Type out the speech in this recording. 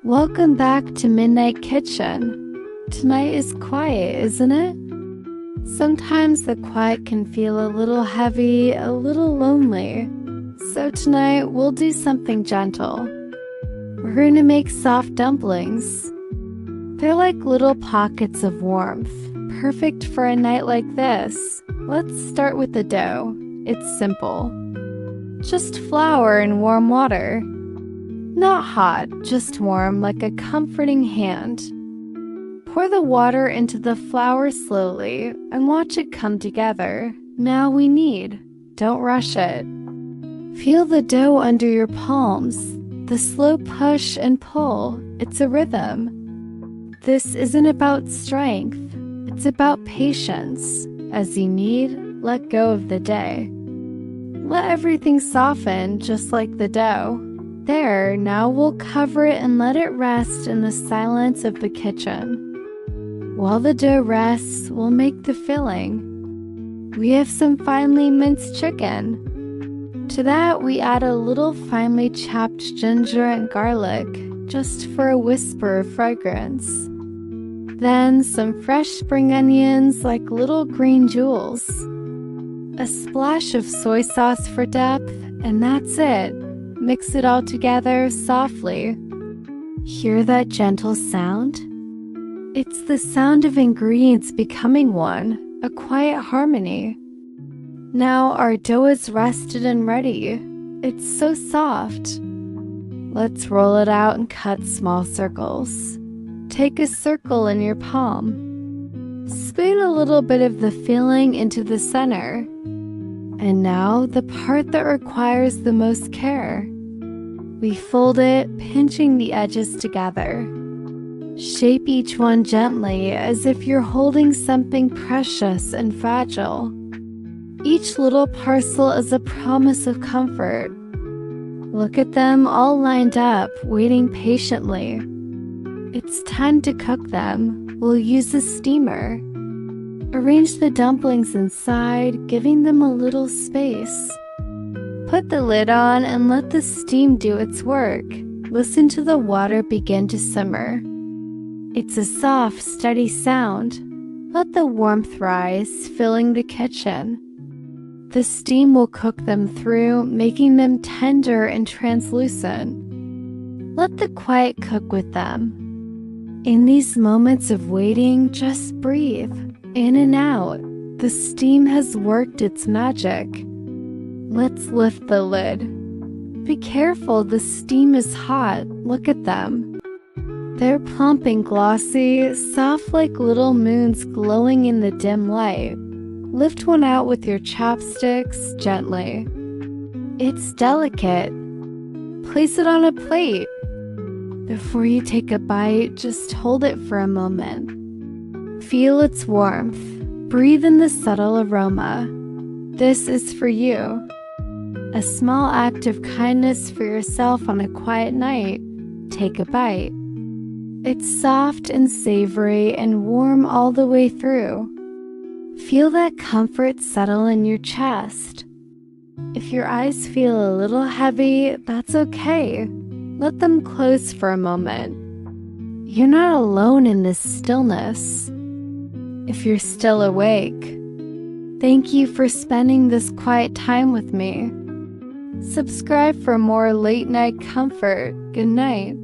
Welcome back to Midnight Kitchen. Tonight is quiet, isn't it? Sometimes the quiet can feel a little heavy, a little lonely. So tonight we'll do something gentle. We're going to make soft dumplings. They're like little pockets of warmth, perfect for a night like this. Let's start with the dough. It's simple. Just flour and warm water. Not hot, just warm, like a comforting hand. Pour the water into the flour slowly and watch it come together. Now we knead. Don't rush it. Feel the dough under your palms. The slow push and pull. It's a rhythm. This isn't about strength. It's about patience. As you knead, let go of the day. Let everything soften just like the dough. There, now we'll cover it and let it rest in the silence of the kitchen. While the dough rests, we'll make the filling. We have some finely minced chicken. To that, we add a little finely chopped ginger and garlic, just for a whisper of fragrance. Then some fresh spring onions like little green jewels. A splash of soy sauce for depth, and that's it. Mix it all together softly. Hear that gentle sound? It's the sound of ingredients becoming one, a quiet harmony. Now our dough is rested and ready. It's so soft. Let's roll it out and cut small circles. Take a circle in your palm. Spoon a little bit of the filling into the center. And now the part that requires the most care. We fold it, pinching the edges together. Shape each one gently as if you're holding something precious and fragile. Each little parcel is a promise of comfort. Look at them all lined up, waiting patiently. It's time to cook them. We'll use a steamer. Arrange the dumplings inside, giving them a little space. Put the lid on and let the steam do its work. Listen to the water begin to simmer. It's a soft, steady sound. Let the warmth rise, filling the kitchen. The steam will cook them through, making them tender and translucent. Let the quiet cook with them. In these moments of waiting, just breathe. In and out. The steam has worked its magic. Let's lift the lid. Be careful, the steam is hot. Look at them. They're plump and glossy, soft like little moons glowing in the dim light. Lift one out with your chopsticks gently. It's delicate. Place it on a plate. Before you take a bite, just hold it for a moment. Feel its warmth. Breathe in the subtle aroma. This is for you. A small act of kindness for yourself on a quiet night. Take a bite. It's soft and savory and warm all the way through. Feel that comfort settle in your chest. If your eyes feel a little heavy, that's okay. Let them close for a moment. You're not alone in this stillness. If you're still awake, thank you for spending this quiet time with me. Subscribe for more late night comfort. Good night.